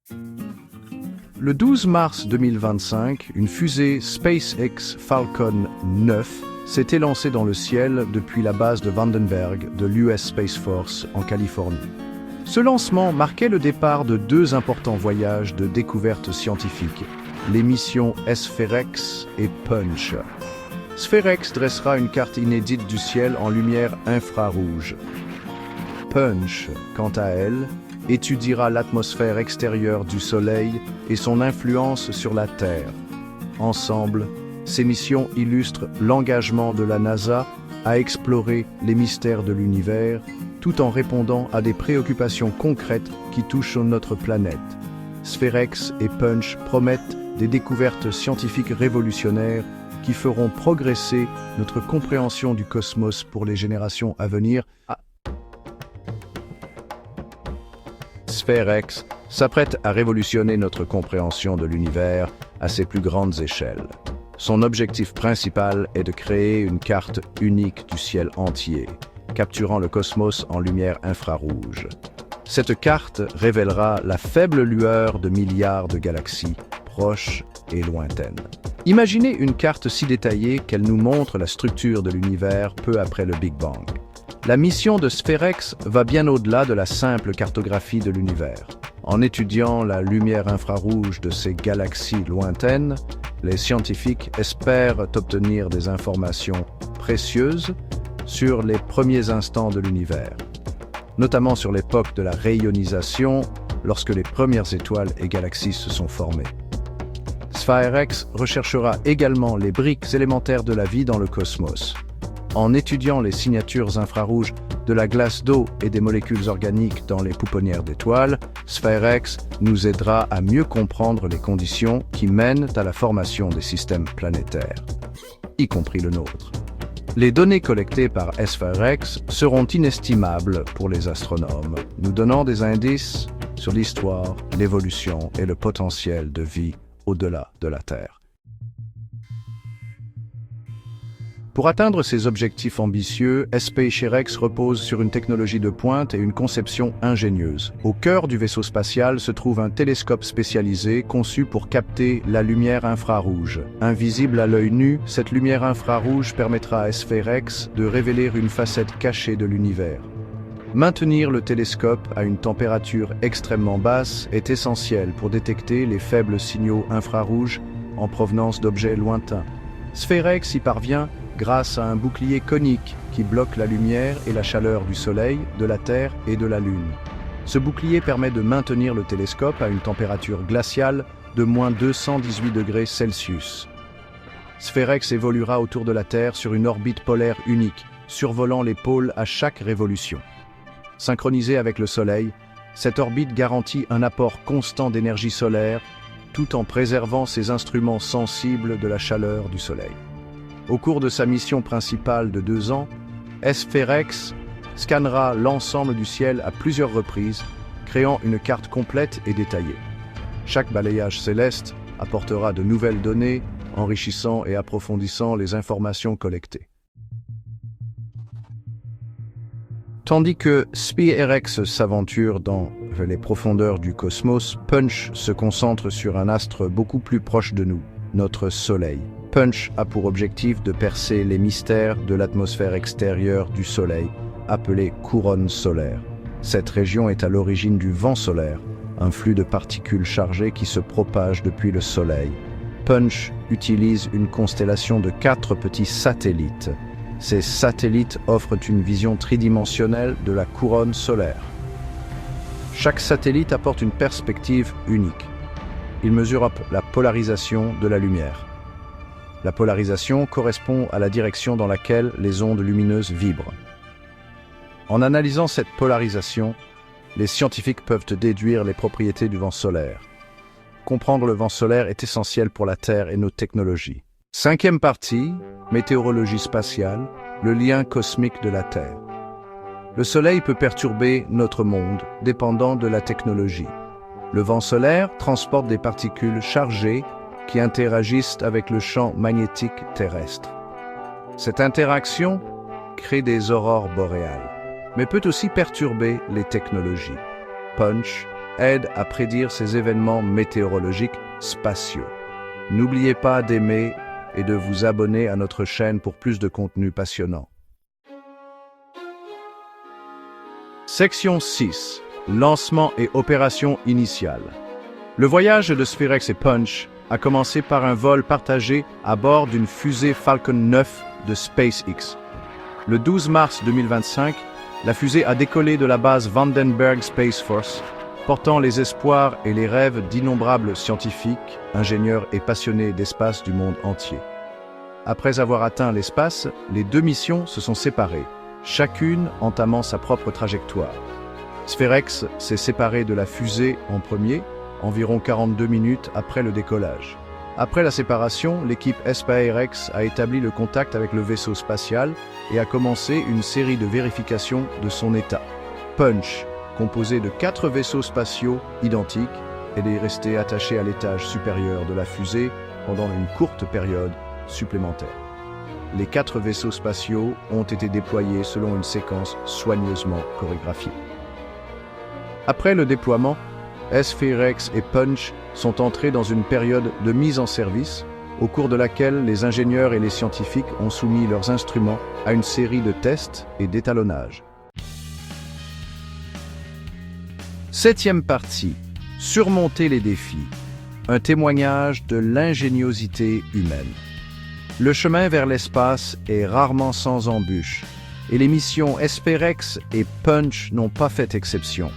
Le 12 mars 2025, une fusée SpaceX Falcon 9 s'était lancée dans le ciel depuis la base de Vandenberg de l'US Space Force en Californie. Ce lancement marquait le départ de deux importants voyages de découverte scientifique, les missions SFEREX et Punch. SFEREX dressera une carte inédite du ciel en lumière infrarouge. Punch, quant à elle, étudiera l'atmosphère extérieure du Soleil et son influence sur la Terre. Ensemble, ces missions illustrent l'engagement de la NASA à explorer les mystères de l'univers, tout en répondant à des préoccupations concrètes qui touchent notre planète. SFEREX et Punch promettent des découvertes scientifiques révolutionnaires qui feront progresser notre compréhension du cosmos pour les générations à venir. SFEREX s'apprête à révolutionner notre compréhension de l'univers à ses plus grandes échelles. Son objectif principal est de créer une carte unique du ciel entier, capturant le cosmos en lumière infrarouge. Cette carte révélera la faible lueur de milliards de galaxies, proches et lointaines. Imaginez une carte si détaillée qu'elle nous montre la structure de l'univers peu après le Big Bang. La mission de SFEREX va bien au-delà de la simple cartographie de l'univers. En étudiant la lumière infrarouge de ces galaxies lointaines, les scientifiques espèrent obtenir des informations précieuses sur les premiers instants de l'univers, notamment sur l'époque de la rayonisation, lorsque les premières étoiles et galaxies se sont formées. SFEREX recherchera également les briques élémentaires de la vie dans le cosmos. En étudiant les signatures infrarouges de la glace d'eau et des molécules organiques dans les pouponnières d'étoiles, SFEREX nous aidera à mieux comprendre les conditions qui mènent à la formation des systèmes planétaires, y compris le nôtre. Les données collectées par SFEREX seront inestimables pour les astronomes, nous donnant des indices sur l'histoire, l'évolution et le potentiel de vie au-delà de la Terre. Pour atteindre ces objectifs ambitieux, SpaceX repose sur une technologie de pointe et une conception ingénieuse. Au cœur du vaisseau spatial se trouve un télescope spécialisé conçu pour capter la lumière infrarouge. Invisible à l'œil nu, cette lumière infrarouge permettra à SFEREX de révéler une facette cachée de l'univers. Maintenir le télescope à une température extrêmement basse est essentiel pour détecter les faibles signaux infrarouges en provenance d'objets lointains. SFEREX y parvient grâce à un bouclier conique qui bloque la lumière et la chaleur du Soleil, de la Terre et de la Lune. Ce bouclier permet de maintenir le télescope à une température glaciale de moins 218 degrés Celsius. SFEREX évoluera autour de la Terre sur une orbite polaire unique, survolant les pôles à chaque révolution. Synchronisée avec le Soleil, cette orbite garantit un apport constant d'énergie solaire, tout en préservant ses instruments sensibles de la chaleur du Soleil. Au cours de sa mission principale de 2 ans, SFEREX scannera l'ensemble du ciel à plusieurs reprises, créant une carte complète et détaillée. Chaque balayage céleste apportera de nouvelles données, enrichissant et approfondissant les informations collectées. Tandis que SFEREX s'aventure dans les profondeurs du cosmos, Punch se concentre sur un astre beaucoup plus proche de nous, notre Soleil. Punch a pour objectif de percer les mystères de l'atmosphère extérieure du Soleil, appelée couronne solaire. Cette région est à l'origine du vent solaire, un flux de particules chargées qui se propage depuis le Soleil. Punch utilise une constellation de 4 petits satellites. Ces satellites offrent une vision tridimensionnelle de la couronne solaire. Chaque satellite apporte une perspective unique. Il mesure la polarisation de la lumière. La polarisation correspond à la direction dans laquelle les ondes lumineuses vibrent. En analysant cette polarisation, les scientifiques peuvent déduire les propriétés du vent solaire. Comprendre le vent solaire est essentiel pour la Terre et nos technologies. 5e partie, météorologie spatiale, le lien cosmique de la Terre. Le Soleil peut perturber notre monde, dépendant de la technologie. Le vent solaire transporte des particules chargées qui interagissent avec le champ magnétique terrestre. Cette interaction crée des aurores boréales, mais peut aussi perturber les technologies. Punch aide à prédire ces événements météorologiques spatiaux. N'oubliez pas d'aimer et de vous abonner à notre chaîne pour plus de contenu passionnant. Section 6. Lancement et opération initiale. Le voyage de Spherex et Punch a commencé par un vol partagé à bord d'une fusée Falcon 9 de SpaceX. Le 12 mars 2025, la fusée a décollé de la base Vandenberg Space Force, portant les espoirs et les rêves d'innombrables scientifiques, ingénieurs et passionnés d'espace du monde entier. Après avoir atteint l'espace, les deux missions se sont séparées, chacune entamant sa propre trajectoire. Spherex s'est séparé de la fusée en premier, environ 42 minutes après le décollage. Après la séparation, l'équipe SpaceX a établi le contact avec le vaisseau spatial et a commencé une série de vérifications de son état. Punch, composé de 4 vaisseaux spatiaux identiques, est resté attaché à l'étage supérieur de la fusée pendant une courte période supplémentaire. Les 4 vaisseaux spatiaux ont été déployés selon une séquence soigneusement chorégraphiée. Après le déploiement, Spherex et Punch sont entrés dans une période de mise en service, au cours de laquelle les ingénieurs et les scientifiques ont soumis leurs instruments à une série de tests et d'étalonnage. Septième partie. Surmonter les défis. Un témoignage de l'ingéniosité humaine. Le chemin vers l'espace est rarement sans embûches, et les missions Spherex et Punch n'ont pas fait exception.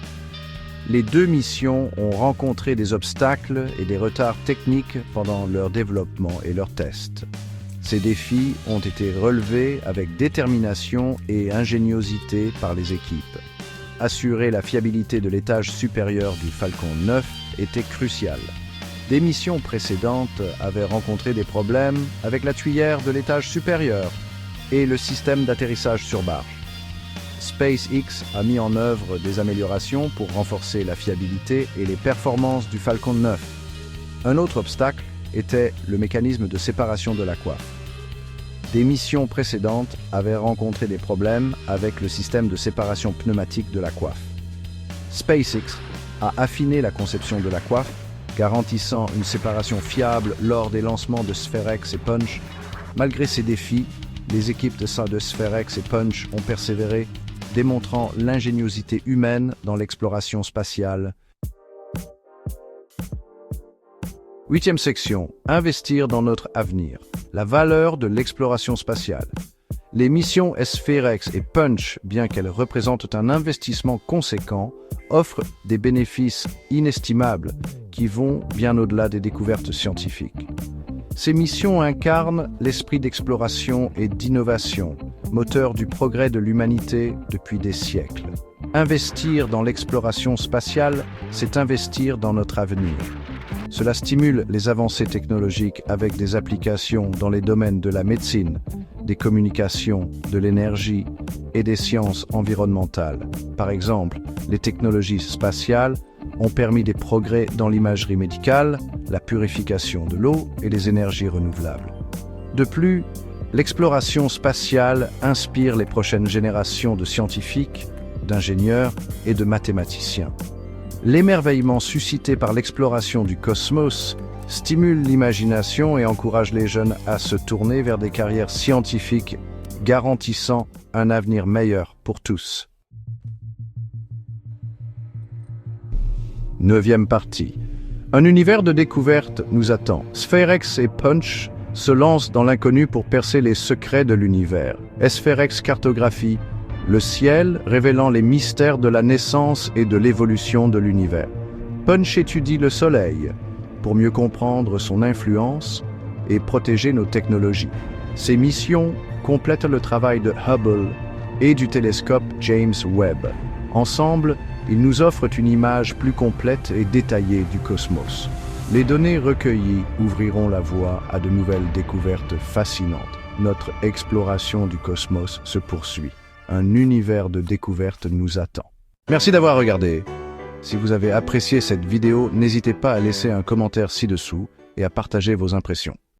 Les deux missions ont rencontré des obstacles et des retards techniques pendant leur développement et leurs tests. Ces défis ont été relevés avec détermination et ingéniosité par les équipes. Assurer la fiabilité de l'étage supérieur du Falcon 9 était crucial. Des missions précédentes avaient rencontré des problèmes avec la tuyère de l'étage supérieur et le système d'atterrissage sur barge. SpaceX a mis en œuvre des améliorations pour renforcer la fiabilité et les performances du Falcon 9. Un autre obstacle était le mécanisme de séparation de la coiffe. Des missions précédentes avaient rencontré des problèmes avec le système de séparation pneumatique de la coiffe. SpaceX a affiné la conception de la coiffe, garantissant une séparation fiable lors des lancements de Spherex et Punch. Malgré ces défis, les équipes de Spherex et Punch ont persévéré, démontrant l'ingéniosité humaine dans l'exploration spatiale. 8e section. Investir dans notre avenir. La valeur de l'exploration spatiale. Les missions Spherex et Punch, bien qu'elles représentent un investissement conséquent, offrent des bénéfices inestimables qui vont bien au-delà des découvertes scientifiques. Ces missions incarnent l'esprit d'exploration et d'innovation, moteur du progrès de l'humanité depuis des siècles. Investir dans l'exploration spatiale, c'est investir dans notre avenir. Cela stimule les avancées technologiques avec des applications dans les domaines de la médecine, des communications, de l'énergie et des sciences environnementales. Par exemple, les technologies spatiales ont permis des progrès dans l'imagerie médicale, la purification de l'eau et les énergies renouvelables. De plus, l'exploration spatiale inspire les prochaines générations de scientifiques, d'ingénieurs et de mathématiciens. L'émerveillement suscité par l'exploration du cosmos stimule l'imagination et encourage les jeunes à se tourner vers des carrières scientifiques, garantissant un avenir meilleur pour tous. 9e partie. Un univers de découverte nous attend. Spherex et Punch se lancent dans l'inconnu pour percer les secrets de l'univers. Spherex cartographie le ciel, révélant les mystères de la naissance et de l'évolution de l'univers. Punch étudie le Soleil pour mieux comprendre son influence et protéger nos technologies. Ces missions complètent le travail de Hubble et du télescope James Webb. Ensemble, ils nous offrent une image plus complète et détaillée du cosmos. Les données recueillies ouvriront la voie à de nouvelles découvertes fascinantes. Notre exploration du cosmos se poursuit. Un univers de découvertes nous attend. Merci d'avoir regardé. Si vous avez apprécié cette vidéo, n'hésitez pas à laisser un commentaire ci-dessous et à partager vos impressions.